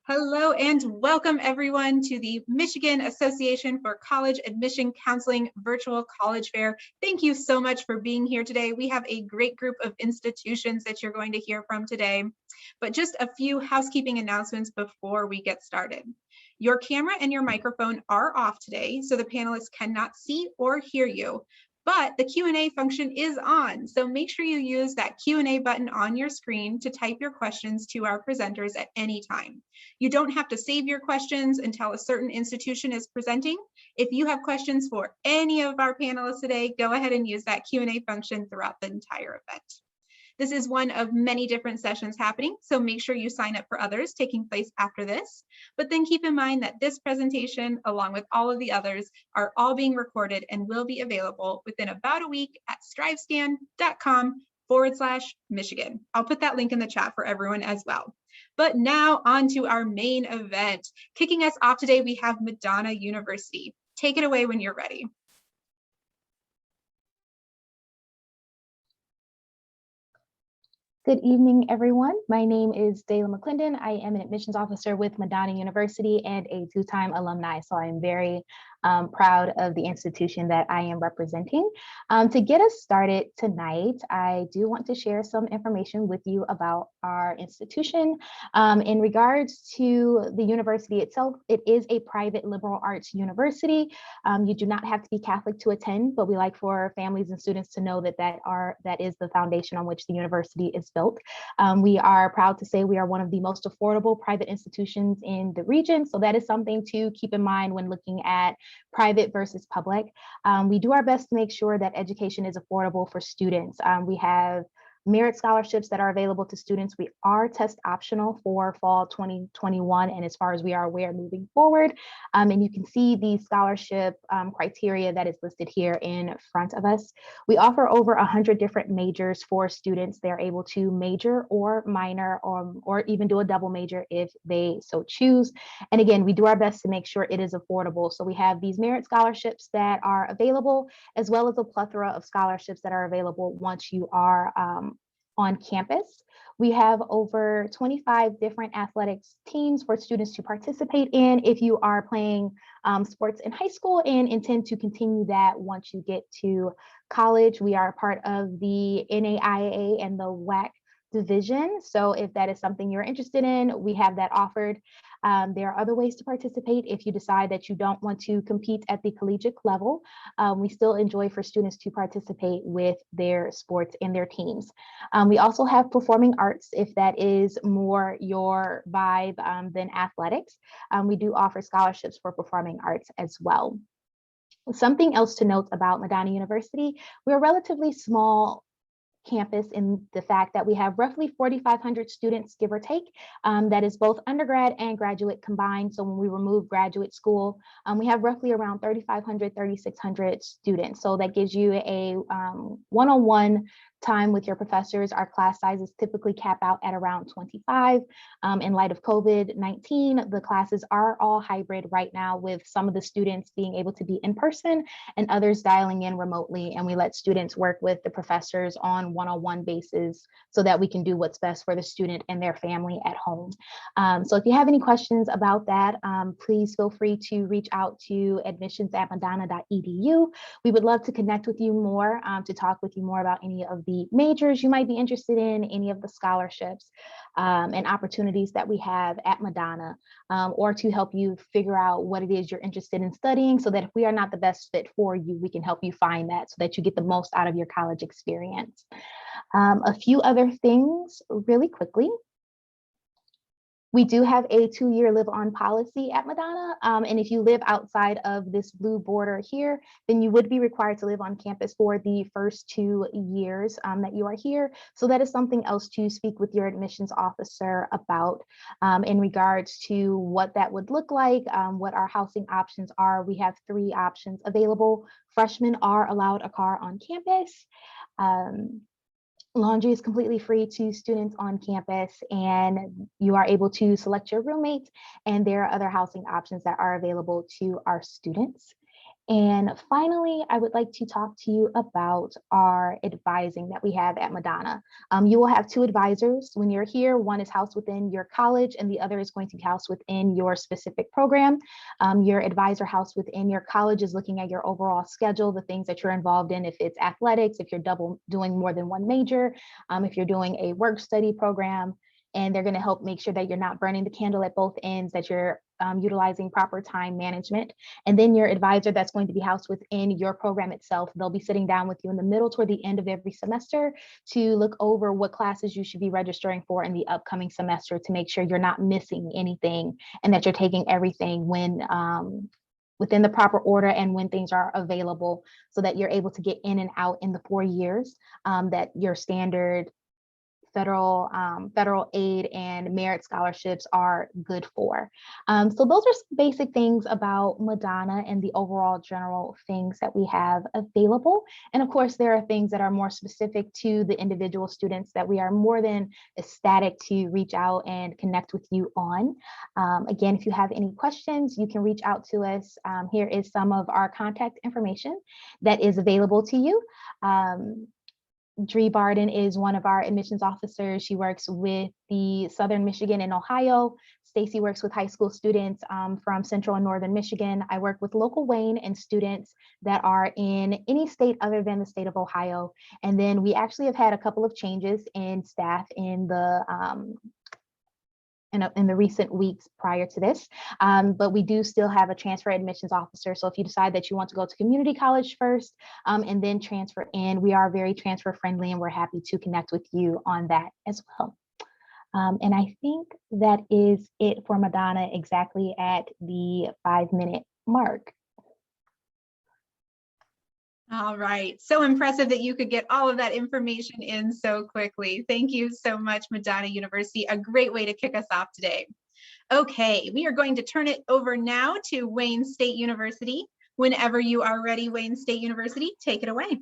Hello and welcome everyone to the Michigan Association for College Admission Counseling Virtual College Fair. Thank you so much for being here today. We have a great group of institutions that you're going to hear from today, but just a few housekeeping announcements before we get started. Your camera and your microphone are off today, so the panelists cannot see or hear you. But the Q&A function is on, so make sure you use that Q&A button on your screen to type your questions to our presenters at any time. You don't have to save your questions until a certain institution is presenting. If you have questions for any of our panelists today, go ahead and use that Q&A function throughout the entire event. This is one of many different sessions happening, so make sure you sign up for others taking place after this. But then keep in mind that this presentation, along with all of the others, are all being recorded and will be available within about a week at strivescan.com/Michigan. I'll put that link in the chat for everyone as well. But now on to our main event. Kicking us off today, we have Madonna University. Take it away when you're ready. Good evening, everyone. My name is Dayla McClendon. I am an admissions officer with Madonna University and a two-time alumni, so I am very proud of the institution that I am representing. To get us started tonight, I do want to share some information with you about our institution. In regards to the university itself, it is a private liberal arts university. You do not have to be Catholic to attend, but we like for families and students to know that that is the foundation on which the university is built. We are proud to say we are one of the most affordable private institutions in the region, so that is something to keep in mind when looking at private versus public. We do our best to make sure that education is affordable for students. We have merit scholarships that are available to students. We are test optional for fall 2021, and as far as we are aware, moving forward. And you can see the scholarship criteria that is listed here in front of us. We offer over 100 different majors for students. They're able to major or minor or even do a double major if they so choose. And again, we do our best to make sure it is affordable. So we have these merit scholarships that are available, as well as a plethora of scholarships that are available once you are on campus. We have over 25 different athletics teams for students to participate in if you are playing sports in high school and intend to continue that once you get to college. We are part of the NAIA and the WAC division. So if that is something you're interested in, we have that offered. There are other ways to participate if you decide that you don't want to compete at the collegiate level. We still enjoy for students to participate with their sports and their teams. We also have performing arts if that is more your vibe than athletics. We do offer scholarships for performing arts as well. Something else to note about Madonna University, we're a relatively small campus in the fact that we have roughly 4,500 students, give or take. That is both undergrad and graduate combined. So when we remove graduate school, we have roughly around 3,500, 3,600 students. So that gives you a one-on-one time with your professors. Our class sizes typically cap out at around 25. In light of COVID-19, the classes are all hybrid right now, with some of the students being able to be in person and others dialing in remotely. And we let students work with the professors on one-on-one basis so that we can do what's best for the student and their family at home. So if you have any questions about that, please feel free to reach out to admissions@madonna.edu. We would love to connect with you more, to talk with you more about any of the majors you might be interested in, any of the scholarships and opportunities that we have at Madonna, or to help you figure out what it is you're interested in studying, so that if we are not the best fit for you, we can help you find that so that you get the most out of your college experience. A few other things really quickly. We do have a 2-year live-on policy at Madonna, and if you live outside of this blue border here, then you would be required to live on campus for the first 2 years that you are here. So that is something else to speak with your admissions officer about in regards to what that would look like, what our housing options are. We have 3 options available. Freshmen are allowed a car on campus. Laundry is completely free to students on campus, and you are able to select your roommates, and there are other housing options that are available to our students. And finally, I would like to talk to you about our advising that we have at Madonna. You will have 2 advisors when you're here. One is housed within your college and the other is going to be housed within your specific program. Your advisor housed within your college is looking at your overall schedule, the things that you're involved in, if it's athletics, if you're doing more than one major, if you're doing a work study program, and they're going to help make sure that you're not burning the candle at both ends, that you're utilizing proper time management. And then your advisor that's going to be housed within your program itself, they'll be sitting down with you in the middle toward the end of every semester to look over what classes you should be registering for in the upcoming semester to make sure you're not missing anything and that you're taking everything within the proper order and when things are available so that you're able to get in and out in the 4 years that your standard federal aid and merit scholarships are good for. So those are some basic things about Madonna and the overall general things that we have available. And of course, there are things that are more specific to the individual students that we are more than ecstatic to reach out and connect with you on. Again, if you have any questions, you can reach out to us. Here is some of our contact information that is available to you. Dree Barden is one of our admissions officers. She works with the Southern Michigan and Ohio. Stacy works with high school students from Central and Northern Michigan. I work with local Wayne and students that are in any state other than the state of Ohio. And then we actually have had a couple of changes in staff in the recent weeks prior to this, but we do still have a transfer admissions officer. So if you decide that you want to go to community college first and then transfer in, we are very transfer friendly and we're happy to connect with you on that as well. And I think that is it for Madonna exactly at the 5-minute mark. All right. So impressive that you could get all of that information in so quickly. Thank you so much, Madonna University. A great way to kick us off today. Okay, we are going to turn it over now to Wayne State University. Whenever you are ready, Wayne State University, take it away.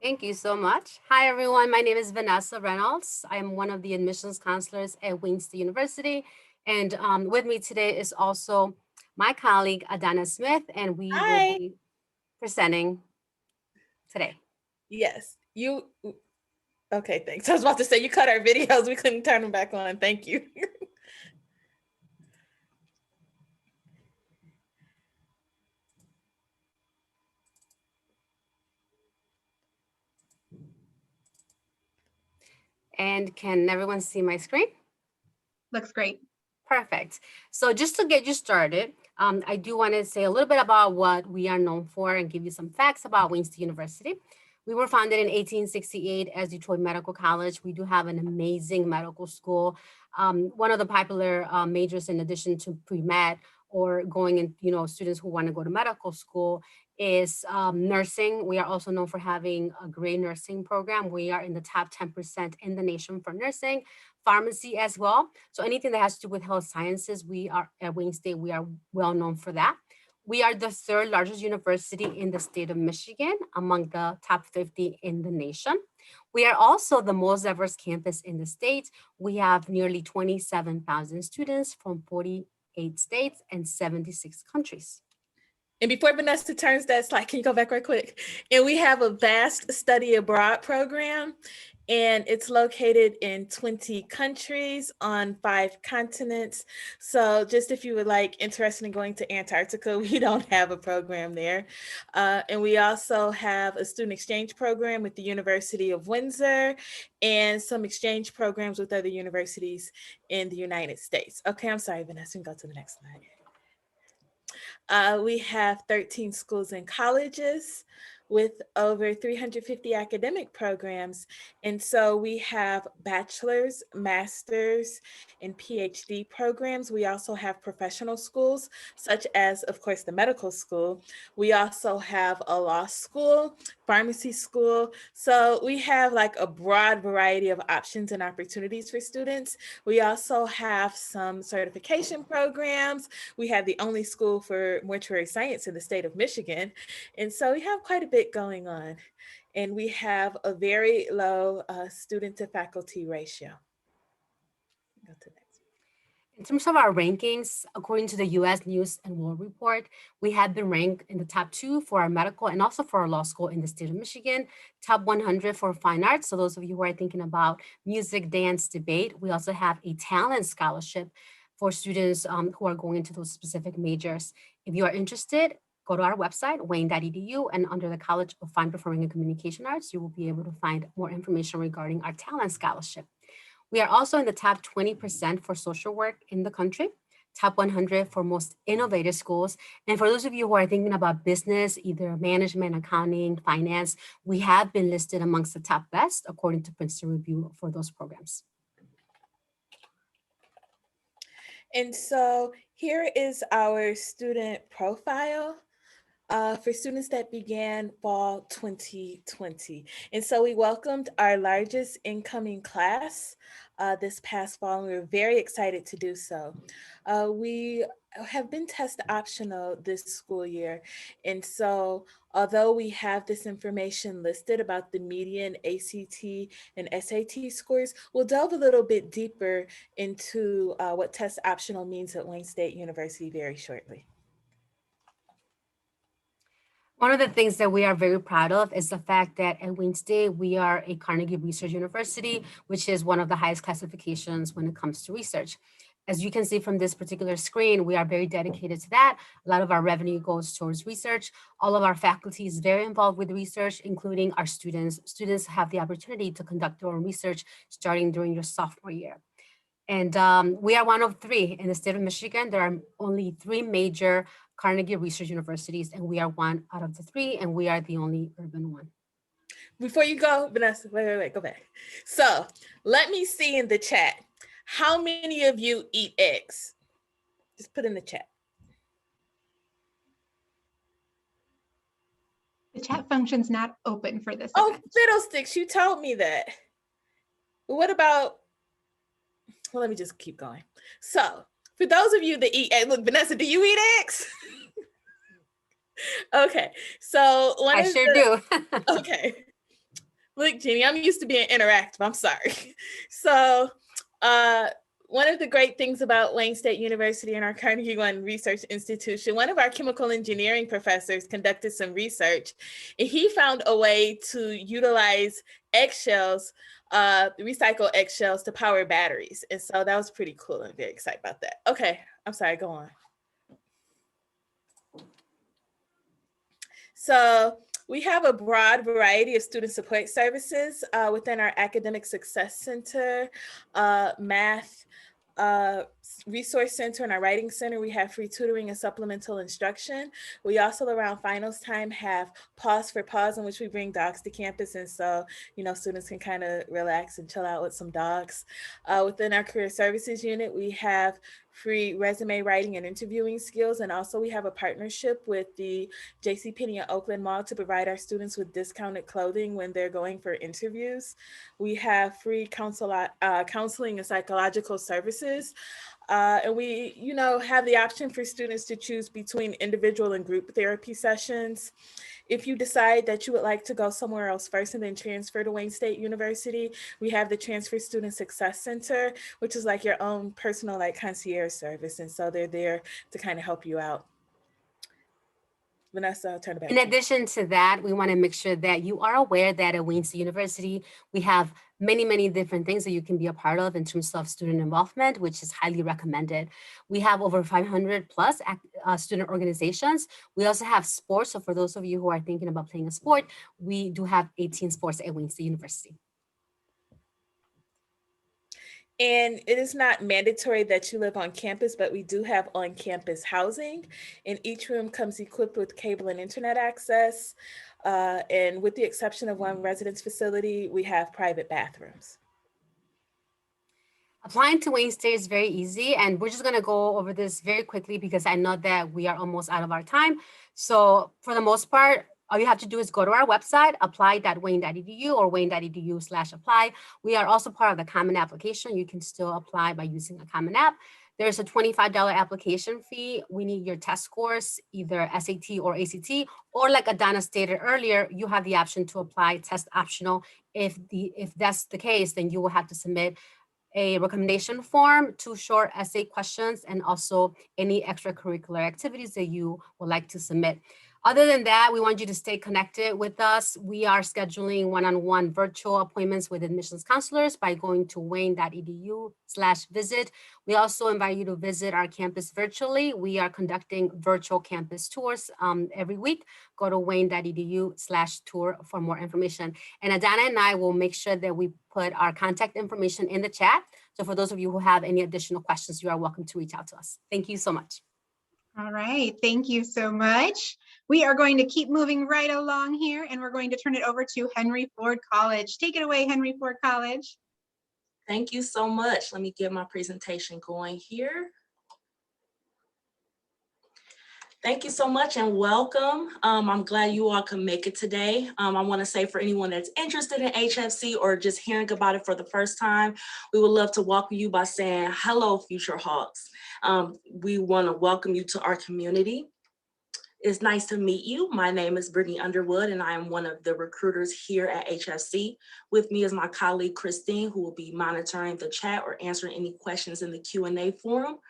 Thank you so much. Hi, everyone. My name is Vanessa Reynolds. I'm one of the admissions counselors at Wayne State University. And with me today is also my colleague, Adana Smith, and we will be presenting today. Yes, okay, thanks. I was about to say you cut our videos. We couldn't turn them back on. Thank you. And can everyone see my screen? Looks great. Perfect. So just to get you started, I do want to say a little bit about what we are known for and give you some facts about Wayne State University. We were founded in 1868 as Detroit Medical College. We do have an amazing medical school. One of the popular majors in addition to pre-med or going in, students who want to go to medical school is nursing. We are also known for having a great nursing program. We are in the top 10% in the nation for nursing, pharmacy as well. So anything that has to do with health sciences, we are at Wayne State, we are well known for that. We are the 3rd largest university in the state of Michigan, among the top 50 in the nation. We are also the most diverse campus in the state. We have nearly 27,000 students from 48 states and 76 countries. And before Vanessa turns that slide, can you go back right quick? And we have a vast study abroad program, and it's located in 20 countries on 5 continents. So just if you would interested in going to Antarctica, we don't have a program there. And we also have a student exchange program with the University of Windsor and some exchange programs with other universities in the United States. Okay, I'm sorry, Vanessa, we can go to the next slide. We have 13 schools and colleges with over 350 academic programs. And so we have bachelor's, master's, and PhD programs. We also have professional schools, such as, of course, the medical school. We also have a law school, pharmacy school. So we have a broad variety of options and opportunities for students. We also have some certification programs. We have the only school for mortuary science in the state of Michigan. And so we have quite a bit going on. And we have a very low student to faculty ratio. Go to next. In terms of our rankings, according to the US News and World Report, we have been ranked in the top 2 for our medical and also for our law school in the state of Michigan, top 100 for fine arts. So those of you who are thinking about music, dance, debate, we also have a talent scholarship for students who are going into those specific majors. If you are interested, go to our website, wayne.edu, and under the College of Fine Performing and Communication Arts, you will be able to find more information regarding our talent scholarship. We are also in the top 20% for social work in the country, top 100 for most innovative schools. And for those of you who are thinking about business, either management, accounting, finance, we have been listed amongst the top best according to Princeton Review for those programs. And so here is our student profile. For students that began fall 2020. And so we welcomed our largest incoming class this past fall, and we were very excited to do so. We have been test optional this school year. And so although we have this information listed about the median ACT and SAT scores, we'll delve a little bit deeper into what test optional means at Wayne State University very shortly. One of the things that we are very proud of is the fact that at Wayne State, we are a Carnegie Research University, which is one of the highest classifications when it comes to research. As you can see from this particular screen, we are very dedicated to that. A lot of our revenue goes towards research. All of our faculty is very involved with research, including our students. Students have the opportunity to conduct their own research starting during your sophomore year. And we are one of 3 in the state of Michigan. There are only 3 major Carnegie Research Universities, and we are one out of the 3, and we are the only urban one. Before you go, Vanessa, wait, go back. So let me see in the chat, how many of you eat eggs? Just put in the chat. The chat function's not open for this Oh, event. fiddlesticks, you told me that. What about, well, let me just keep going. So for those of you that eat eggs, look, Vanessa, do you eat eggs? Okay, so I sure do. Okay. Look, Jeannie, I'm used to being interactive. I'm sorry. So one of the great things about Wayne State University and our Carnegie One Research Institution, one of our chemical engineering professors conducted some research, and he found a way to utilize eggshells, recycle eggshells to power batteries. And so that was pretty cool. I'm very excited about that. Okay, I'm sorry, go on. So we have a broad variety of student support services within our Academic Success Center, Math Resource Center, and our Writing Center. We have free tutoring and supplemental instruction. We also, around finals time, have Pause for Pause, in which we bring dogs to campus. And so, you know, students can kind of relax and chill out with some dogs. Within our Career Services unit, we have free resume writing and interviewing skills. And also we have a partnership with the JCPenney and Oakland Mall to provide our students with discounted clothing when they're going for interviews. We have free counseling and psychological services. And we, you know, have the option for students to choose between individual and group therapy sessions. If you decide that you would like to go somewhere else first and then transfer to Wayne State University, we have the Transfer Student Success Center, which is like your own personal like concierge service. And so they're there to kind of help you out. Vanessa, I'll turn it back. In addition to that, we want to make sure that you are aware that at Wayne State University, we have many different things that you can be a part of in terms of student involvement, which is highly recommended. We have over 500 plus student organizations. We also have sports. So for those of you who are thinking about playing a sport, we do have 18 sports at Wayne State University. And it is not mandatory that you live on campus, but we do have on-campus housing. And each room comes equipped with cable and internet access. And with the exception of one residence facility, we have private bathrooms. Applying to Wayne State is very easy, and we're just going to go over this very quickly because I know that we are almost out of our time. So for the most part, all you have to do is go to our website, apply.wayne.edu or wayne.edu/apply. We are also part of the Common Application. You can still apply by using a Common App. There's a $25 application fee. We need your test scores, either SAT or ACT, or like Adana stated earlier, you have the option to apply test optional. If that's the case, then you will have to submit a recommendation form, 2 short essay questions, and also any extracurricular activities that you would like to submit. Other than that, we want you to stay connected with us. We are scheduling one-on-one virtual appointments with admissions counselors by going to wayne.edu/visit. We also invite you to visit our campus virtually. We are conducting virtual campus tours every week. Go to wayne.edu/tour for more information. And Adana and I will make sure that we put our contact information in the chat. So for those of you who have any additional questions, you are welcome to reach out to us. Thank you so much. All right, thank you so much. We are going to keep moving right along here, and we're going to turn it over to Henry Ford College. Take it away, Henry Ford College. Thank you so much. Let me get my presentation going here. Thank you so much and welcome. I'm glad you all can make it today. I want to say for anyone that's interested in HFC or just hearing about it for the first time, we would love to welcome you by saying, hello, Future Hawks. We want to welcome you to our community. It's nice to meet you. My name is Brittany Underwood, and I am one of the recruiters here at HFC. With me is my colleague, Christine, who will be monitoring the chat or answering any questions in the Q&A forum.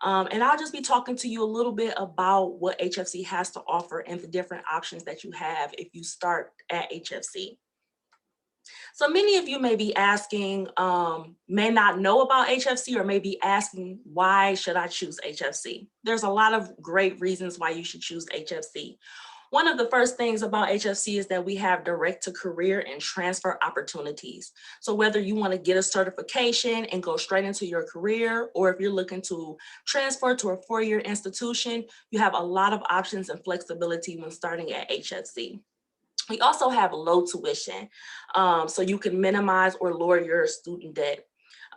And I'll just be talking to you a little bit about what HFC has to offer and the different options that you have if you start at HFC. So many of you may be asking, may not know about HFC or may be asking, why should I choose HFC? There's a lot of great reasons why you should choose HFC. One of the first things about HFC is that we have direct to career and transfer opportunities. So whether you want to get a certification and go straight into your career, or if you're looking to transfer to a 4-year institution, you have a lot of options and flexibility when starting at HFC. We also have low tuition, so you can minimize or lower your student debt.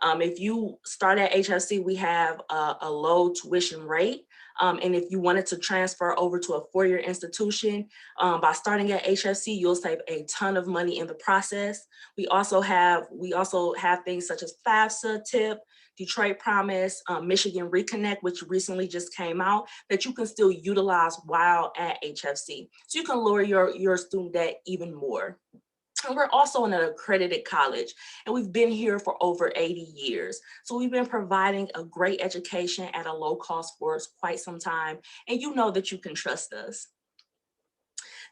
If you start at HFC, we have a low tuition rate. And if you wanted to transfer over to a 4-year institution, by starting at HFC, you'll save a ton of money in the process. We also have things such as FAFSA, TIP, Detroit Promise, Michigan Reconnect, which recently just came out, that you can still utilize while at HFC. So you can lower your student debt even more. And we're also an accredited college, and we've been here for over 80 years. So we've been providing a great education at a low cost for quite some time, and you know that you can trust us.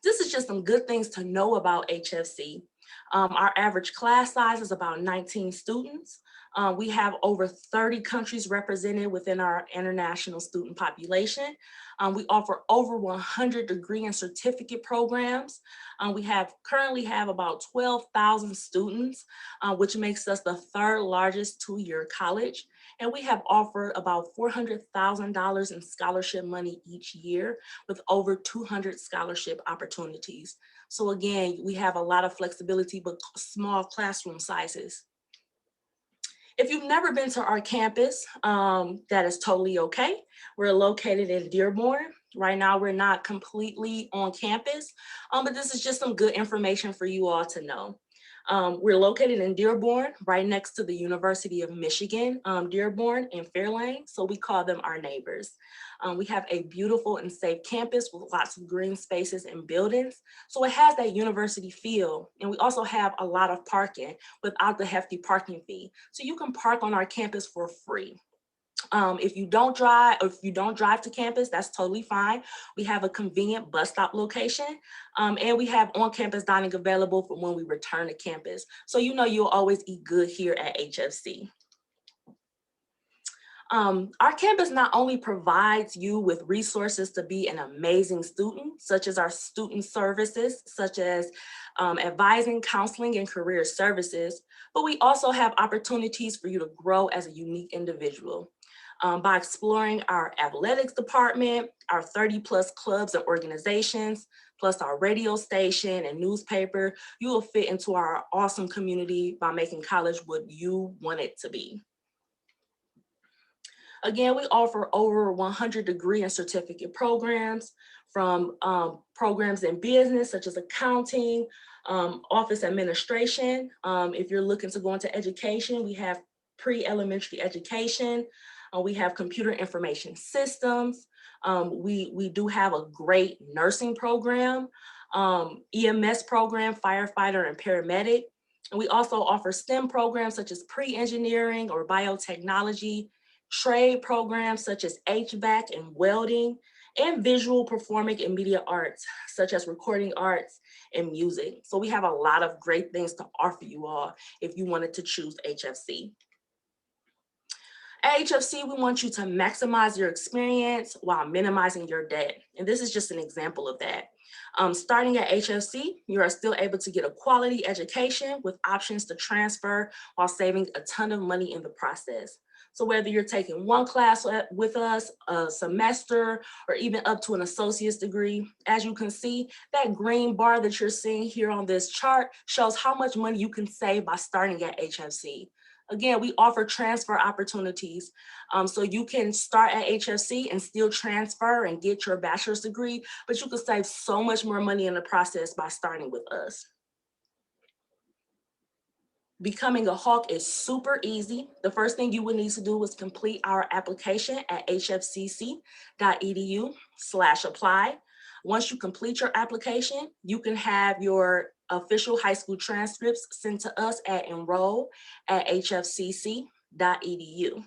This is just some good things to know about HFC. Our average class size is about 19 students. We have over 30 countries represented within our international student population. We offer over 100 degree and certificate programs. We currently have about 12,000 students, which makes us the 3rd largest 2-year college. And we have offered about $400,000 in scholarship money each year with over 200 scholarship opportunities. So again, we have a lot of flexibility, but small classroom sizes. If you've never been to our campus, that is totally okay. We're located in Dearborn. Right now, we're not completely on campus, but this is just some good information for you all to know. We're located in Dearborn, right next to the University of Michigan, Dearborn and Fairlane, so we call them our neighbors. We have a beautiful and safe campus with lots of green spaces and buildings, so it has that university feel. And we also have a lot of parking without the hefty parking fee, so you can park on our campus for free. If you don't drive to campus, that's totally fine. We have a convenient bus stop location, and we have on-campus dining available for when we return to campus. So you know you'll always eat good here at HFC. Our campus not only provides you with resources to be an amazing student, such as our student services, such as advising, counseling, and career services, but we also have opportunities for you to grow as a unique individual. By exploring our athletics department, our 30+ clubs and organizations, plus our radio station and newspaper, you will fit into our awesome community by making college what you want it to be. Again, we offer over 100 degree and certificate programs, from programs in business such as accounting, office administration. If you're looking to go into education, we have pre-elementary education. We have computer information systems. We do have a great nursing program, EMS program, firefighter and paramedic. And we also offer STEM programs such as pre-engineering or biotechnology, trade programs such as HVAC and welding, and visual, performing, and media arts, such as recording arts and music. So we have a lot of great things to offer you all if you wanted to choose HFC. At HFC, we want you to maximize your experience while minimizing your debt. And this is just an example of that. Starting at HFC, you are still able to get a quality education with options to transfer while saving a ton of money in the process. So whether you're taking one class with us, a semester, or even up to an associate's degree, as you can see, that green bar that you're seeing here on this chart shows how much money you can save by starting at HFC. Again, we offer transfer opportunities. So you can start at HFC and still transfer and get your bachelor's degree, but you can save so much more money in the process by starting with us. Becoming a Hawk is super easy. The first thing you would need to do is complete our application at hfcc.edu/apply. Once you complete your application, you can have your official high school transcripts sent to us at enroll@hfcc.edu.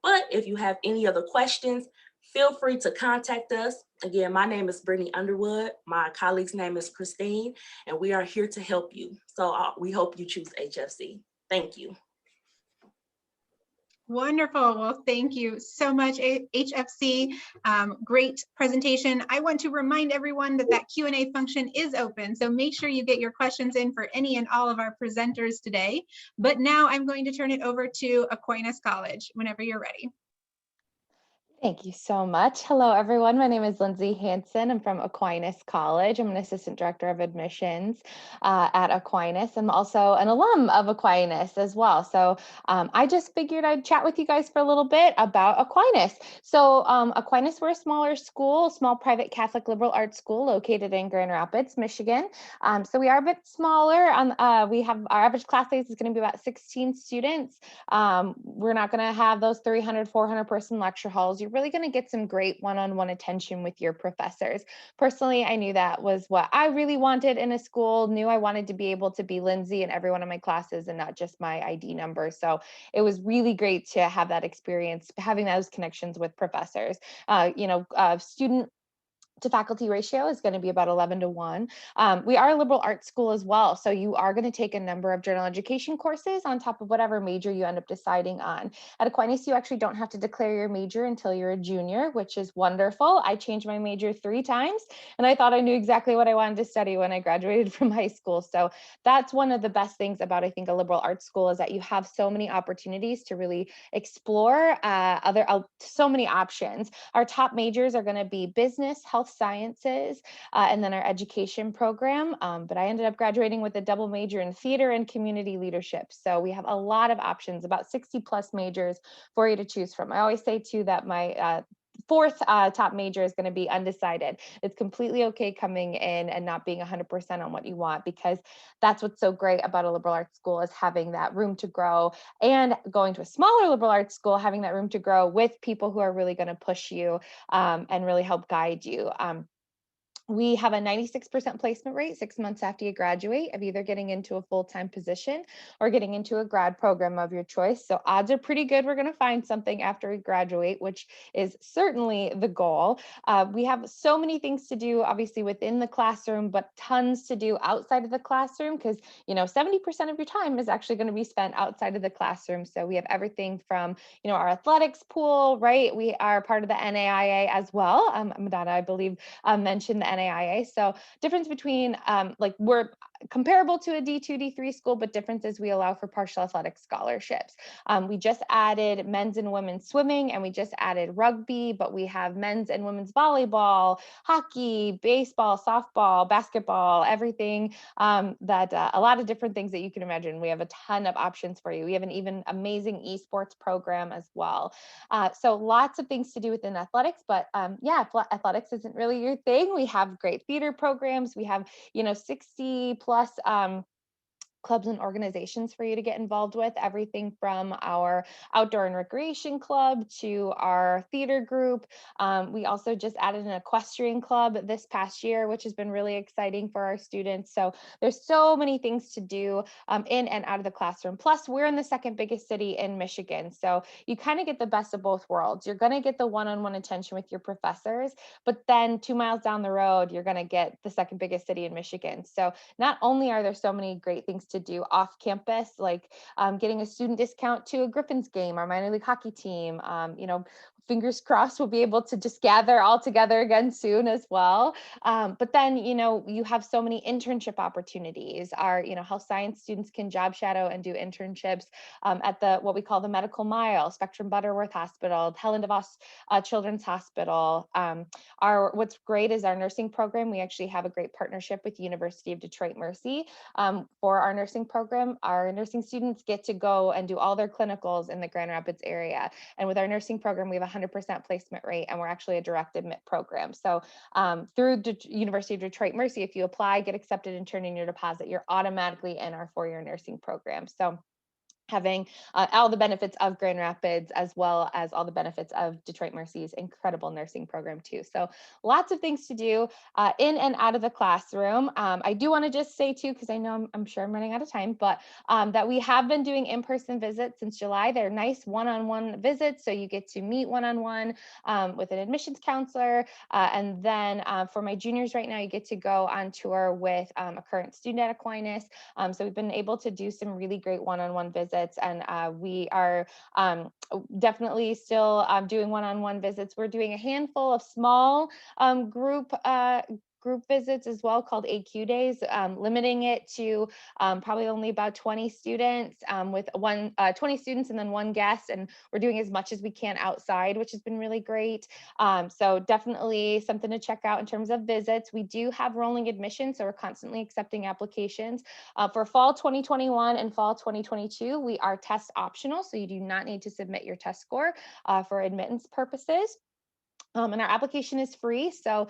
But if you have any other questions, feel free to contact us. Again, my name is Brittany Underwood. My colleague's name is Christine, and we are here to help you. So we hope you choose HFC. Thank you. Wonderful. Well, thank you so much, HFC. Great presentation. I want to remind everyone that that Q&A function is open, so make sure you get your questions in for any and all of our presenters today. But now I'm going to turn it over to Aquinas College whenever you're ready. Thank you so much. Hello, everyone. My name is Lindsay Hanson. I'm from Aquinas College. I'm an assistant director of admissions at Aquinas. I'm also an alum of Aquinas as well. So I just figured I'd chat with you guys for a little bit about Aquinas. So Aquinas, we're a smaller school, small private Catholic liberal arts school located in Grand Rapids, Michigan. So we are a bit smaller. We have our average class size is going to be about 16 students. We're not going to have those 300, 400 person lecture halls. You're really going to get some great one-on-one attention with your professors. Personally, I knew that was what I really wanted in a school, knew I wanted to be able to be Lindsay in every one of my classes and not just my ID number. So it was really great to have that experience, having those connections with professors. Student to faculty ratio is going to be about 11:1. We are a liberal arts school as well, so you are going to take a number of general education courses on top of whatever major you end up deciding on. At Aquinas, you actually don't have to declare your major until you're a junior, which is wonderful. I changed my major 3 times, and I thought I knew exactly what I wanted to study when I graduated from high school. So that's one of the best things about, I think, a liberal arts school is that you have so many opportunities to really explore so many options. Our top majors are going to be business, health sciences, and then our education program. But I ended up graduating with a double major in theater and community leadership. So we have a lot of options, about 60 plus majors for you to choose from. I always say too that my 4th top major is going to be undecided. It's completely okay coming in and not being 100% on what you want, because that's what's so great about a liberal arts school is having that room to grow, and going to a smaller liberal arts school, having that room to grow with people who are really going to push you and really help guide you. We have a 96% placement rate 6 months after you graduate of either getting into a full-time position or getting into a grad program of your choice. So odds are pretty good we're going to find something after we graduate, which is certainly the goal. We have so many things to do, obviously within the classroom, but tons to do outside of the classroom, because 70% of your time is actually going to be spent outside of the classroom. So we have everything from our athletics pool, right? We are part of the NAIA as well. Madonna, I believe, mentioned the NAIA. So difference between we're comparable to a D2, D3 school, but difference is we allow for partial athletic scholarships. We just added men's and women's swimming, and we just added rugby, but we have men's and women's volleyball, hockey, baseball, softball, basketball, everything a lot of different things that you can imagine. We have a ton of options for you. We have an even amazing esports program as well. So lots of things to do within athletics, but athletics isn't really your thing. We have great theater programs. We have 60 plus clubs and organizations for you to get involved with, everything from our outdoor and recreation club to our theater group. We also just added an equestrian club this past year, which has been really exciting for our students. So there's so many things to do in and out of the classroom. Plus, we're in the second biggest city in Michigan. So you kind of get the best of both worlds. You're going to get the one-on-one attention with your professors, but then 2 miles down the road, you're going to get the second biggest city in Michigan. So not only are there so many great things to do off campus, like getting a student discount to a Griffins game, our minor league hockey team, fingers crossed we'll be able to just gather all together again soon as well. But then, you have so many internship opportunities. Our, health science students can job shadow and do internships at what we call the Medical Mile, Spectrum Butterworth Hospital, Helen DeVos Children's Hospital. What's great is our nursing program. We actually have a great partnership with the University of Detroit Mercy for our nursing program. Our nursing students get to go and do all their clinicals in the Grand Rapids area. And with our nursing program, we have 100% placement rate, and we're actually a direct admit program. So through University of Detroit Mercy, if you apply, get accepted, and turn in your deposit, you're automatically in our 4-year nursing program. So having all the benefits of Grand Rapids, as well as all the benefits of Detroit Mercy's incredible nursing program too. So lots of things to do in and out of the classroom. I do want to just say too, because I know I'm sure I'm running out of time, but that we have been doing in-person visits since July. They're nice one-on-one visits, so you get to meet one-on-one with an admissions counselor. And then for my juniors right now, you get to go on tour with a current student at Aquinas. So we've been able to do some really great one-on-one visits. And we are definitely still doing one-on-one visits. We're doing a handful of small group visits as well, called AQ days, limiting it to probably only about 20 students with 20 students and then one guest. And we're doing as much as we can outside, which has been really great. So definitely something to check out in terms of visits. We do have rolling admissions, so we're constantly accepting applications. For fall 2021 and fall 2022, we are test optional, so you do not need to submit your test score for admittance purposes. And our application is free, so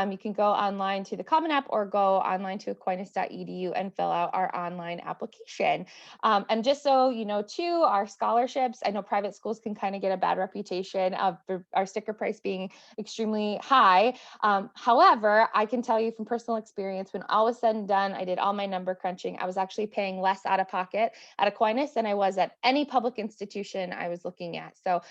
you can go online to the Common App or go online to aquinas.edu and fill out our online application. And just so you know, too, our scholarships, I know private schools can kind of get a bad reputation of our sticker price being extremely high. However, I can tell you from personal experience, when all was said and done, I did all my number crunching. I was actually paying less out of pocket at Aquinas than I was at any public institution I was looking at. So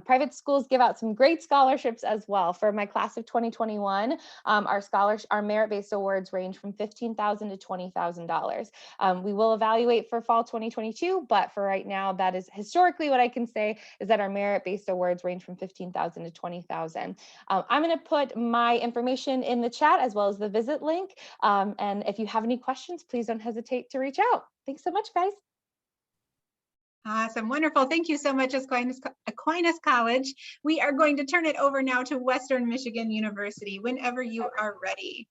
private schools give out some great scholarships as well. For my class of 2021, our merit-based awards range from $15,000 to $20,000. We will evaluate for fall 2022, but for right now, that is historically what I can say is that our merit-based awards range from $15,000 to $20,000. I'm going to put my information in the chat as well as the visit link. And if you have any questions, please don't hesitate to reach out. Thanks so much, guys. Awesome. Wonderful. Thank you so much, Aquinas College. We are going to turn it over now to Western Michigan University whenever you are ready.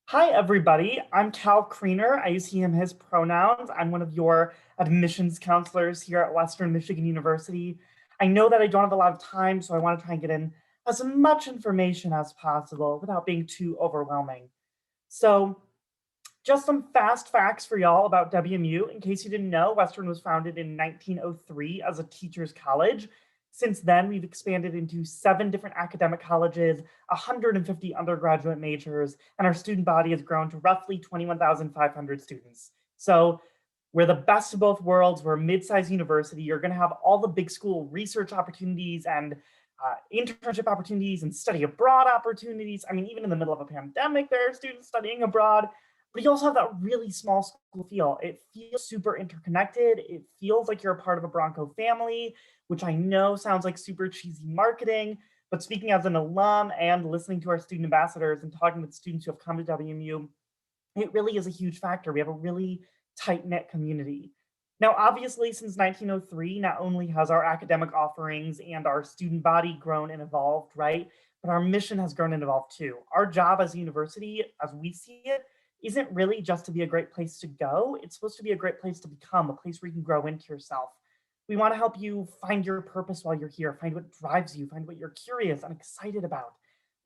Hi, everybody. I'm Cal Kriener. I use he, him, his pronouns. I'm one of your admissions counselors here at Western Michigan University. I know that I don't have a lot of time, so I want to try and get in as much information as possible without being too overwhelming. So just some fast facts for y'all about WMU. In case you didn't know, Western was founded in 1903 as a teacher's college. Since then, we've expanded into 7 different academic colleges, 150 undergraduate majors, and our student body has grown to roughly 21,500 students. So we're the best of both worlds. We're a mid-sized university. You're going to have all the big school research opportunities and internship opportunities and study abroad opportunities. I mean, even in the middle of a pandemic, there are students studying abroad. But you also have that really small school feel. It feels super interconnected. It feels like you're a part of a Bronco family, which I know sounds like super cheesy marketing, but speaking as an alum and listening to our student ambassadors and talking with students who have come to WMU, it really is a huge factor. We have a really tight-knit community. Now, obviously, since 1903, not only has our academic offerings and our student body grown and evolved, right? But our mission has grown and evolved too. Our job as a university, as we see it, isn't really just to be a great place to go. It's supposed to be a great place to become, a place where you can grow into yourself. We want to help you find your purpose while you're here, find what drives you, find what you're curious and excited about.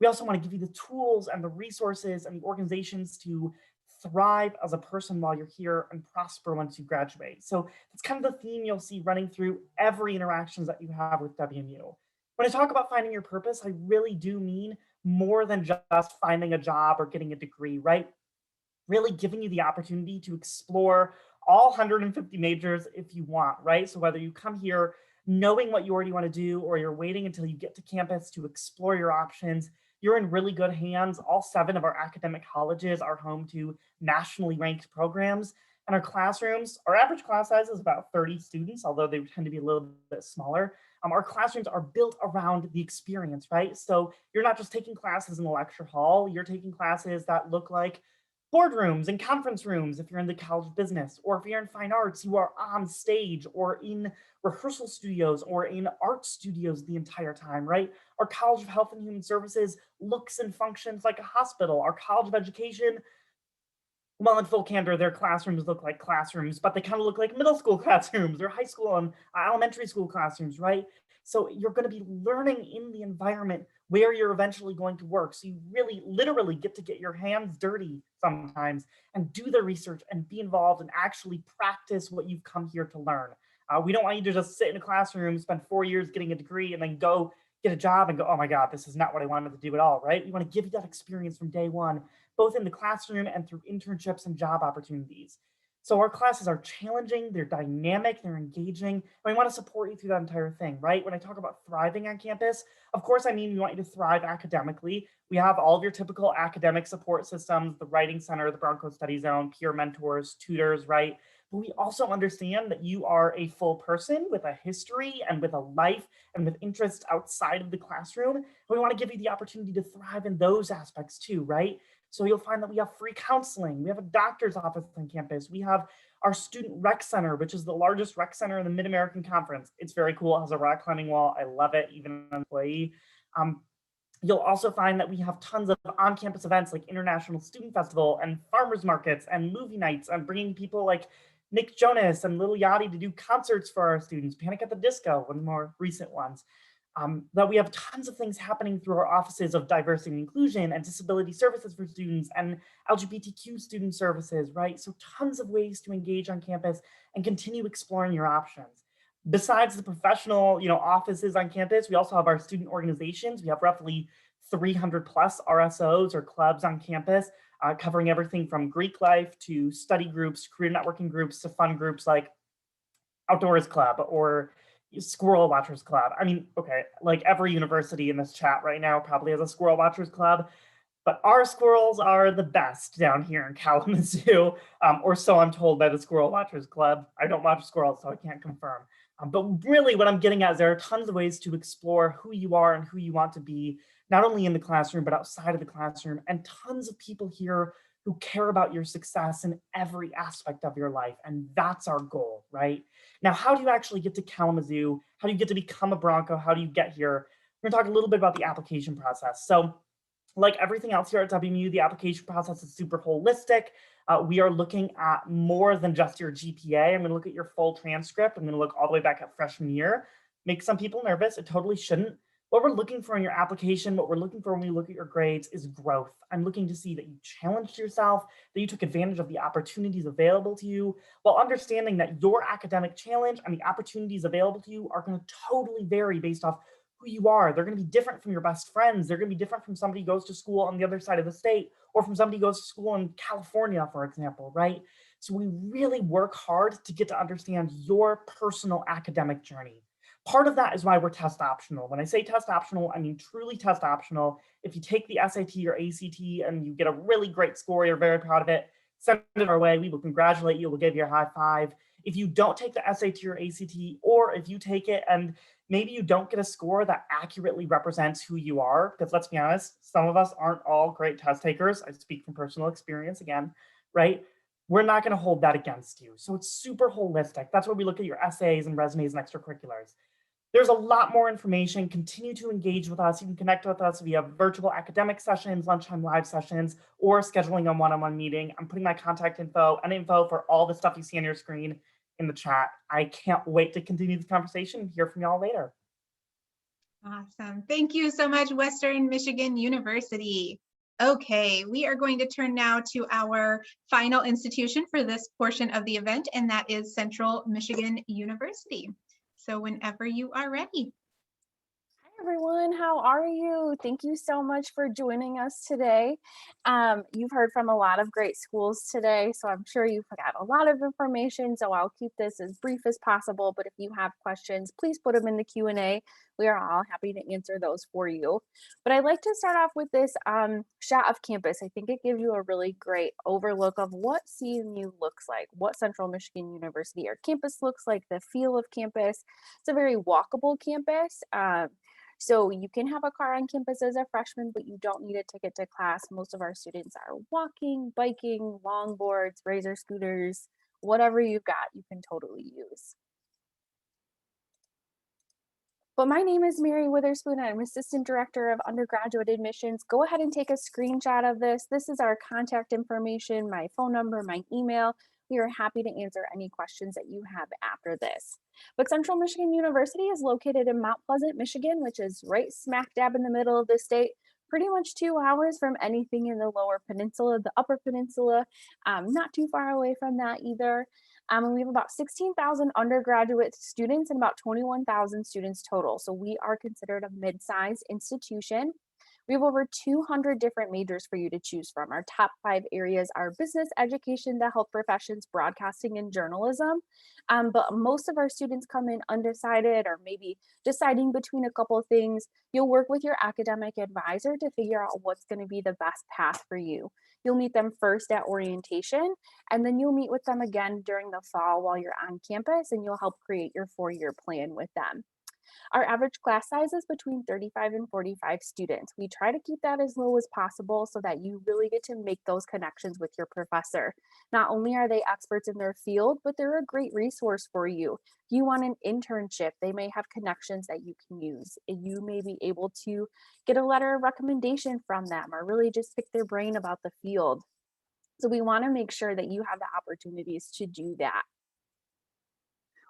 We also want to give you the tools and the resources and the organizations to thrive as a person while you're here and prosper once you graduate. So that's kind of the theme you'll see running through every interactions that you have with WMU. When I talk about finding your purpose, I really do mean more than just finding a job or getting a degree, right? Really giving you the opportunity to explore all 150 majors if you want, right? So whether you come here knowing what you already want to do, or you're waiting until you get to campus to explore your options, you're in really good hands. All 7 of our academic colleges are home to nationally ranked programs. And our classrooms, our average class size is about 30 students, although they tend to be a little bit smaller. Our classrooms are built around the experience, right? So you're not just taking classes in the lecture hall, you're taking classes that look like boardrooms and conference rooms if you're in the College of Business, or if you're in fine arts, you are on stage or in rehearsal studios or in art studios the entire time, right? Our College of Health and Human Services looks and functions like a hospital. Our College of Education, well, in full candor, their classrooms look like classrooms, but they kind of look like middle school classrooms or high school and elementary school classrooms, right? So you're going to be learning in the environment where you're eventually going to work. So you really literally get to get your hands dirty sometimes and do the research and be involved and actually practice what you've come here to learn. We don't want you to just sit in a classroom, spend 4 years getting a degree, and then go get a job and go, oh my God, this is not what I wanted to do at all, right? We want to give you that experience from day one, both in the classroom and through internships and job opportunities. So our classes are challenging, they're dynamic, they're engaging, and we want to support you through that entire thing, right? When I talk about thriving on campus, of course, I mean, we want you to thrive academically. We have all of your typical academic support systems, the Writing Center, the Bronco Study Zone, peer mentors, tutors, right? But we also understand that you are a full person with a history and with a life and with interests outside of the classroom. And we want to give you the opportunity to thrive in those aspects too, right? So you'll find that we have free counseling. We have a doctor's office on campus. We have our student rec center, which is the largest rec center in the Mid-American Conference. It's very cool. It has a rock climbing wall. I love it, even as an employee. You'll also find that we have tons of on-campus events like International Student Festival and farmers markets and movie nights and bringing people like Nick Jonas and Lil Yachty to do concerts for our students. Panic at the Disco, one of the more recent ones. That we have tons of things happening through our offices of diversity and inclusion and disability services for students and LGBTQ student services, right? So tons of ways to engage on campus and continue exploring your options. Besides the professional, offices on campus, we also have our student organizations. We have roughly 300 plus RSOs or clubs on campus, covering everything from Greek life to study groups, career networking groups, to fun groups like Outdoors Club or Squirrel Watchers Club. I mean, okay, like every university in this chat right now probably has a Squirrel Watchers Club, but our squirrels are the best down here in Kalamazoo, or so I'm told by the Squirrel Watchers Club. I don't watch squirrels, so I can't confirm. But really what I'm getting at is there are tons of ways to explore who you are and who you want to be, not only in the classroom, but outside of the classroom, and tons of people here who care about your success in every aspect of your life. And that's our goal, right? Now, how do you actually get to Kalamazoo? How do you get to become a Bronco? How do you get here? We're gonna talk a little bit about the application process. So like everything else here at WMU, the application process is super holistic. We are looking at more than just your GPA. I'm gonna look at your full transcript. I'm gonna look all the way back at freshman year. Make some people nervous, it totally shouldn't. What we're looking for in your application, what we're looking for when we look at your grades is growth. I'm looking to see that you challenged yourself, that you took advantage of the opportunities available to you, while understanding that your academic challenge and the opportunities available to you are going to totally vary based off who you are. They're going to be different from your best friends. They're going to be different from somebody who goes to school on the other side of the state, or from somebody who goes to school in California, for example, right? So we really work hard to get to understand your personal academic journey. Part of that is why we're test optional. When I say test optional, I mean truly test optional. If you take the SAT or ACT and you get a really great score, you're very proud of it, send it our way. We will congratulate you. We'll give you a high five. If you don't take the SAT or ACT, or if you take it and maybe you don't get a score that accurately represents who you are, because let's be honest, some of us aren't all great test takers. I speak from personal experience again, right? We're not going to hold that against you. So it's super holistic. That's why we look at your essays and resumes and extracurriculars. There's a lot more information. Continue to engage with us. You can connect with us via virtual academic sessions, lunchtime live sessions, or scheduling a one-on-one meeting. I'm putting my contact info and info for all the stuff you see on your screen in the chat. I can't wait to continue this conversation and hear from y'all later. Awesome. Thank you so much, Western Michigan University. Okay, we are going to turn now to our final institution for this portion of the event, and that is Central Michigan University. So whenever you are ready. Hi everyone, how are you? Thank you so much for joining us today. You've heard from a lot of great schools today, so I'm sure you've got a lot of information, so I'll keep this as brief as possible, but if you have questions, please put them in the Q&A. We are all happy to answer those for you. But I'd like to start off with this shot of campus. I think it gives you a really great overlook of what CMU looks like, what Central Michigan University, our campus looks like, the feel of campus. It's a very walkable campus. So you can have a car on campus as a freshman, but you don't need a ticket to class. Most of our students are walking, biking, longboards, razor scooters, whatever you've got, you can totally use. But my name is Mary Witherspoon. I'm Assistant Director of Undergraduate Admissions. Go ahead and take a screenshot of this. This is our contact information, my phone number, my email. We are happy to answer any questions that you have after this. But Central Michigan University is located in Mount Pleasant, Michigan, which is right smack dab in the middle of the state, pretty much 2 hours from anything in the lower peninsula, the upper peninsula, not too far away from that either. And we have about 16,000 undergraduate students and about 21,000 students total. So we are considered a mid-sized institution. We have over 200 different majors for you to choose from. Our top 5 areas are business, education, the health professions, broadcasting, and journalism. But most of our students come in undecided or maybe deciding between a couple of things. You'll work with your academic advisor to figure out what's going to be the best path for you. You'll meet them first at orientation, and then you'll meet with them again during the fall while you're on campus, and you'll help create your 4-year plan with them. Our average class size is between 35 and 45 students. We try to keep that as low as possible so that you really get to make those connections with your professor. Not only are they experts in their field, but they're a great resource for you. If you want an internship, they may have connections that you can use. You may be able to get a letter of recommendation from them or really just pick their brain about the field. So we want to make sure that you have the opportunities to do that.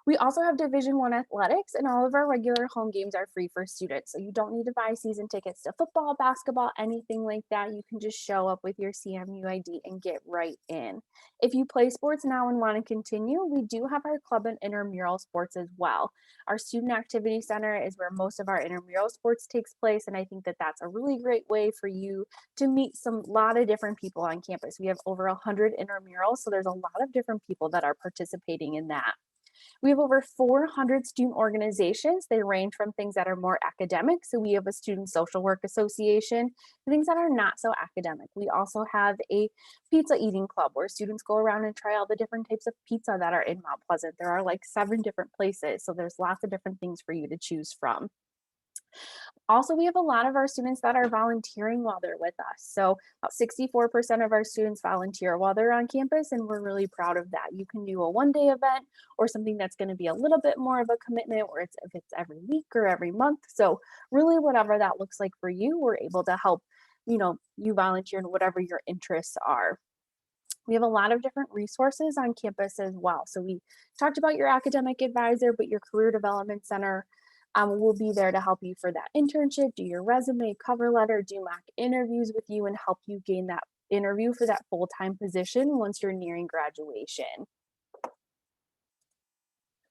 We also have Division I athletics, and all of our regular home games are free for students. So you don't need to buy season tickets to football, basketball, anything like that. You can just show up with your CMU ID and get right in. If you play sports now and want to continue, we do have our club and intramural sports as well. Our student activity center is where most of our intramural sports takes place, and I think that that's a really great way for you to meet lot of different people on campus. We have over 100 intramurals, so there's a lot of different people that are participating in that. We have over 400 student organizations. They range from things that are more academic. So we have a student social work association, to things that are not so academic. We also have a pizza eating club where students go around and try all the different types of pizza that are in Mount Pleasant. There are like 7 different places. So there's lots of different things for you to choose from. Also, we have a lot of our students that are volunteering while they're with us. So about 64% of our students volunteer while they're on campus, and we're really proud of that. You can do a one-day event or something that's going to be a little bit more of a commitment, or if it's every week or every month. So really, whatever that looks like for you, we're able to help, you volunteer in whatever your interests are. We have a lot of different resources on campus as well. So we talked about your academic advisor, but your career development center will be there to help you for that internship, do your resume, cover letter, do mock interviews with you, and help you gain that interview for that full-time position once you're nearing graduation.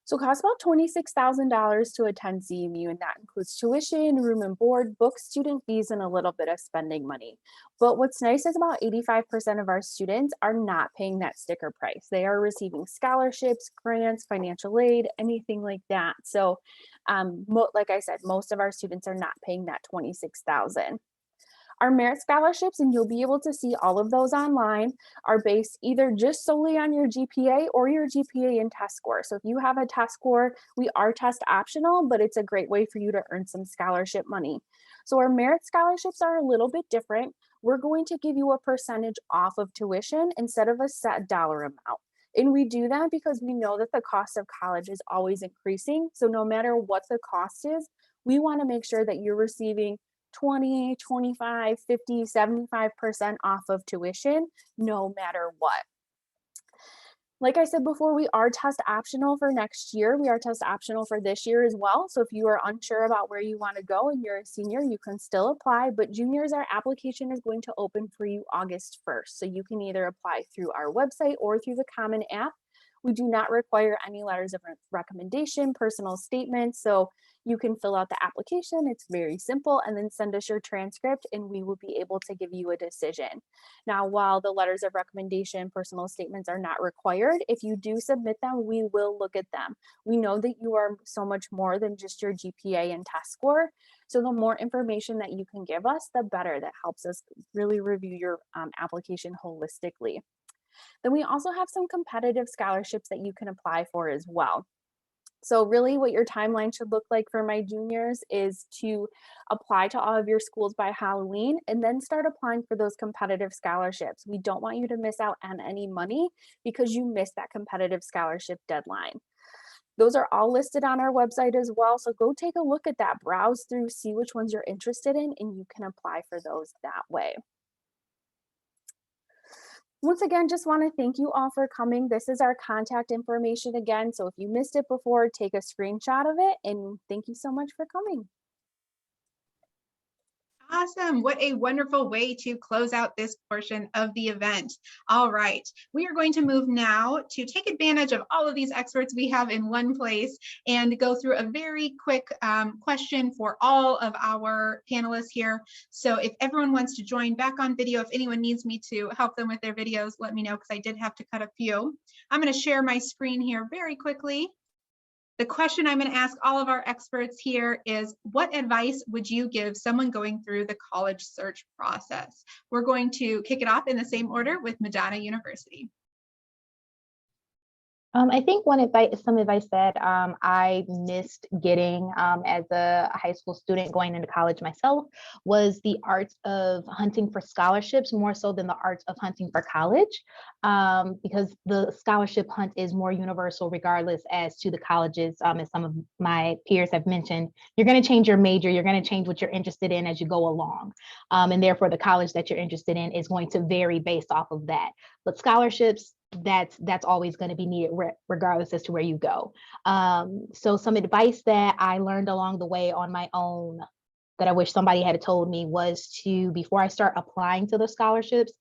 So it costs about $26,000 to attend CMU, and that includes tuition, room and board, books, student fees, and a little bit of spending money. But what's nice is about 85% of our students are not paying that sticker price. They are receiving scholarships, grants, financial aid, anything like that. So like I said, most of our students are not paying that $26,000. Our merit scholarships, and you'll be able to see all of those online, are based either just solely on your GPA or your GPA and test score. So if you have a test score, we are test optional, but it's a great way for you to earn some scholarship money. So our merit scholarships are a little bit different. We're going to give you a percentage off of tuition instead of a set dollar amount. And we do that because we know that the cost of college is always increasing. So no matter what the cost is, we want to make sure that you're receiving 20, 25, 50, 75% off of tuition, no matter what. Like I said before, we are test optional for next year. We are test optional for this year as well. So if you are unsure about where you want to go and you're a senior, you can still apply. But juniors, our application is going to open for you August 1st. So you can either apply through our website or through the Common App. We do not require any letters of recommendation, personal statements. So you can fill out the application. It's very simple, and then send us your transcript and we will be able to give you a decision. Now, while the letters of recommendation, personal statements are not required, if you do submit them, we will look at them. We know that you are so much more than just your GPA and test score. So the more information that you can give us, the better. That helps us really review your application holistically. Then we also have some competitive scholarships that you can apply for as well. So really what your timeline should look like for my juniors is to apply to all of your schools by Halloween and then start applying for those competitive scholarships. We don't want you to miss out on any money because you missed that competitive scholarship deadline. Those are all listed on our website as well. So go take a look at that, browse through, see which ones you're interested in, and you can apply for those that way. Once again, just want to thank you all for coming. This is our contact information again. So if you missed it before, take a screenshot of it, and thank you so much for coming. Awesome. What a wonderful way to close out this portion of the event. All right, we are going to move now to take advantage of all of these experts we have in one place and go through a very quick question for all of our panelists here. So if everyone wants to join back on video, if anyone needs me to help them with their videos, let me know because I did have to cut a few. I'm going to share my screen here very quickly. The question I'm going to ask all of our experts here is, what advice would you give someone going through the college search process? We're going to kick it off in the same order with Madonna University. I think some advice that I missed getting as a high school student going into college myself was the art of hunting for scholarships more so than the art of hunting for college, because the scholarship hunt is more universal regardless as to the colleges. As some of my peers have mentioned, you're going to change your major, you're going to change what you're interested in as you go along. And therefore the college that you're interested in is going to vary based off of that. But scholarships, that's always going to be needed regardless as to where you go. So some advice that I learned along the way on my own that I wish somebody had told me was to, before I start applying to the scholarships,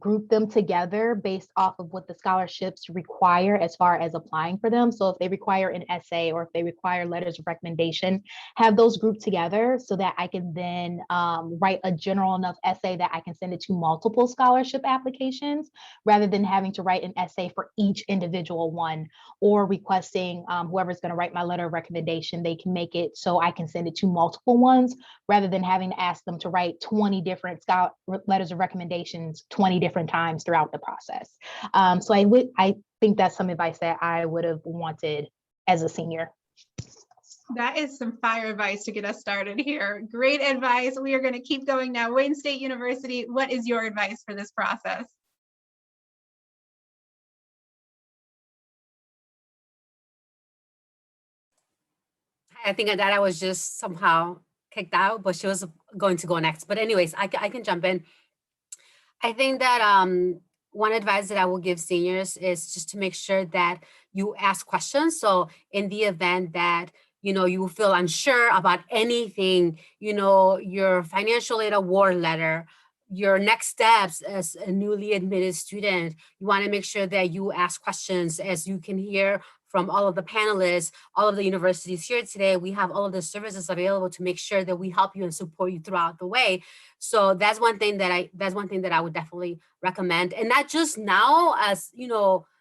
group them together based off of what the scholarships require as far as applying for them. So if they require an essay or if they require letters of recommendation, have those grouped together so that I can then write a general enough essay that I can send it to multiple scholarship applications rather than having to write an essay for each individual one, or requesting whoever's going to write my letter of recommendation, they can make it so I can send it to multiple ones rather than having to ask them to write 20 different letters of recommendations 20 different times throughout the process. So I think that's some advice that I would have wanted as a senior. That is some fire advice to get us started here. Great advice. We are going to keep going now. Wayne State University, what is your advice for this process? I think that I was just somehow kicked out, but she was going to go next. But anyways, I can jump in. I think that one advice that I will give seniors is just to make sure that you ask questions. So in the event that you feel unsure about anything, your financial aid award letter, your next steps as a newly admitted student, you want to make sure that you ask questions. As you can hear from all of the panelists, all of the universities here today, we have all of the services available to make sure that we help you and support you throughout the way. So that's one thing that I would definitely recommend. And not just now as,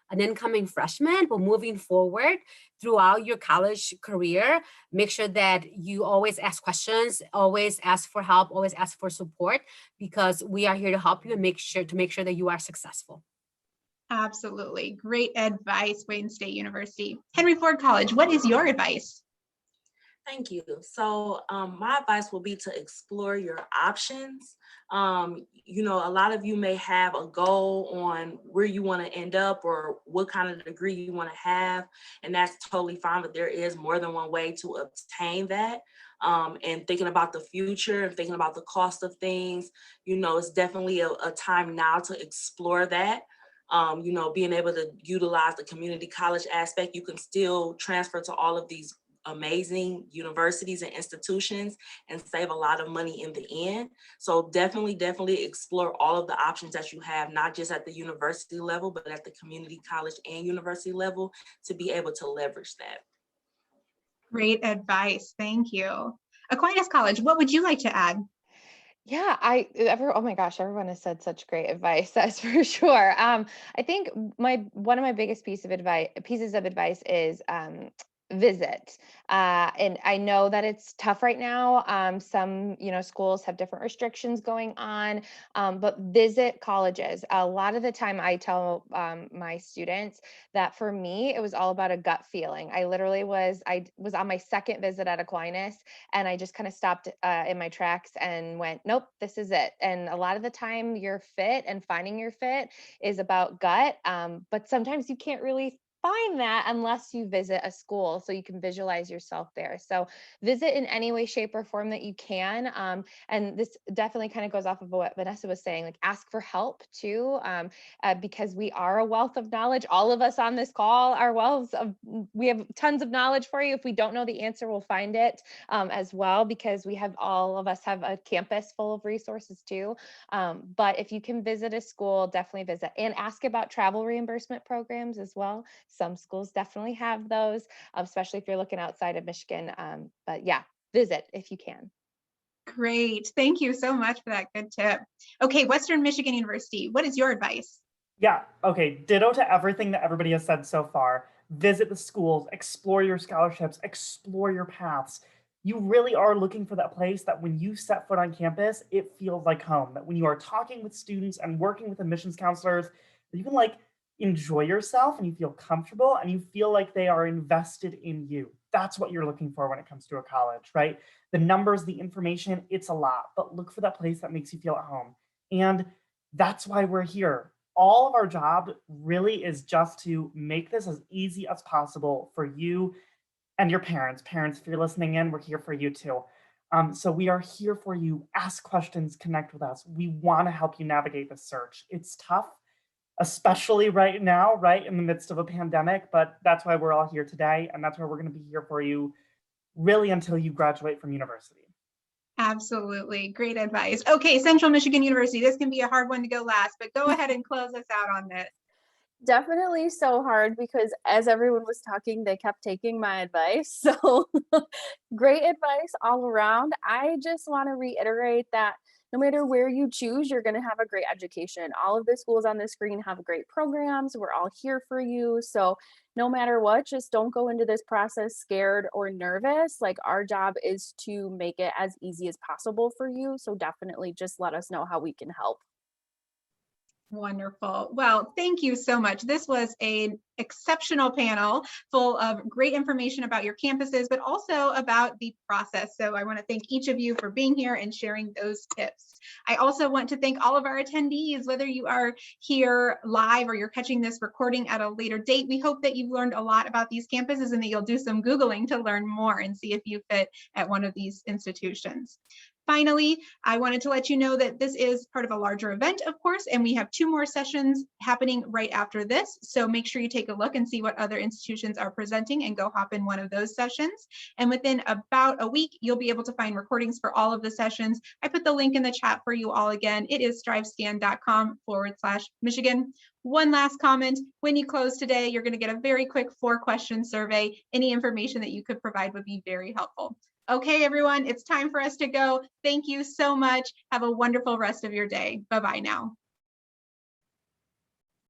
an incoming freshman, but moving forward throughout your college career, make sure that you always ask questions, always ask for help, always ask for support, because we are here to help you and make sure that you are successful. Absolutely. Great advice, Wayne State University. Henry Ford College, what is your advice? Thank you. So my advice will be to explore your options. A lot of you may have a goal on where you want to end up or what kind of degree you want to have, and that's totally fine, but there is more than one way to obtain that. And thinking about the future and thinking about the cost of things, it's definitely a time now to explore that. you know, being able to utilize the community college aspect, you can still transfer to all of these amazing universities and institutions and save a lot of money in the end. So definitely explore all of the options that you have, not just at the university level, but at the community college and university level, to be able to leverage that. Great advice. Thank you. Aquinas College, what would you like to add? Yeah, oh my gosh, everyone has said such great advice. That's for sure. I think one of my biggest pieces of advice is visit. And I know that it's tough right now. Some, schools have different restrictions going on, but visit colleges. A lot of the time I tell my students that for me, it was all about a gut feeling. I was on my second visit at Aquinas, and I just kind of stopped in my tracks and went, nope, this is it. And a lot of the time your fit and finding your fit is about gut. But sometimes you can't really find that unless you visit a school, so you can visualize yourself there. So visit in any way, shape, or form that you can. And this definitely kind of goes off of what Vanessa was saying, like ask for help too, because we are a wealth of knowledge. All of us on this call are we have tons of knowledge for you. If we don't know the answer, we'll find it as well, because all of us have a campus full of resources too. But if you can visit a school, definitely visit, and ask about travel reimbursement programs as well. Some schools definitely have those, especially if you're looking outside of Michigan. But yeah, visit if you can. Great. Thank you so much for that good tip. Okay, Western Michigan University, what is your advice? Yeah, okay, ditto to everything that everybody has said so far. Visit the schools, explore your scholarships, explore your paths. You really are looking for that place that when you set foot on campus, it feels like home. That when you are talking with students and working with admissions counselors, that you can enjoy yourself and you feel comfortable and you feel like they are invested in you. That's what you're looking for when it comes to a college, right? The numbers, the information, it's a lot, but look for that place that makes you feel at home. And that's why we're here. All of our job really is just to make this as easy as possible for you and your parents. Parents, if you're listening in, we're here for you too. So we are here for you. Ask questions, connect with us. We want to help you navigate the search. It's tough, especially right now, right in the midst of a pandemic, but that's why we're all here today. And that's why we're going to be here for you really until you graduate from university. Absolutely. Great advice. Okay, Central Michigan University, this can be a hard one to go last, but go ahead and close us out on this. Definitely so hard, because as everyone was talking, they kept taking my advice. So great advice all around. I just want to reiterate that no matter where you choose, you're going to have a great education. All of the schools on the screen have great programs. We're all here for you. So no matter what, just don't go into this process scared or nervous. Like, our job is to make it as easy as possible for you. So definitely just let us know how we can help. Wonderful. Well, thank you so much. This was an exceptional panel full of great information about your campuses, but also about the process. So I want to thank each of you for being here and sharing those tips. I also want to thank all of our attendees, whether you are here live or you're catching this recording at a later date. We hope that you've learned a lot about these campuses and that you'll do some Googling to learn more and see if you fit at one of these institutions. Finally, I wanted to let you know that this is part of a larger event, of course, and we have 2 more sessions happening right after this. So make sure you take a look and see what other institutions are presenting and go hop in one of those sessions. And within about a week, you'll be able to find recordings for all of the sessions. I put the link in the chat for you all again. It is strivescan.com/Michigan. One last comment, when you close today, you're going to get a very quick 4-question survey. Any information that you could provide would be very helpful. Okay, everyone, it's time for us to go. Thank you so much. Have a wonderful rest of your day. Bye-bye now.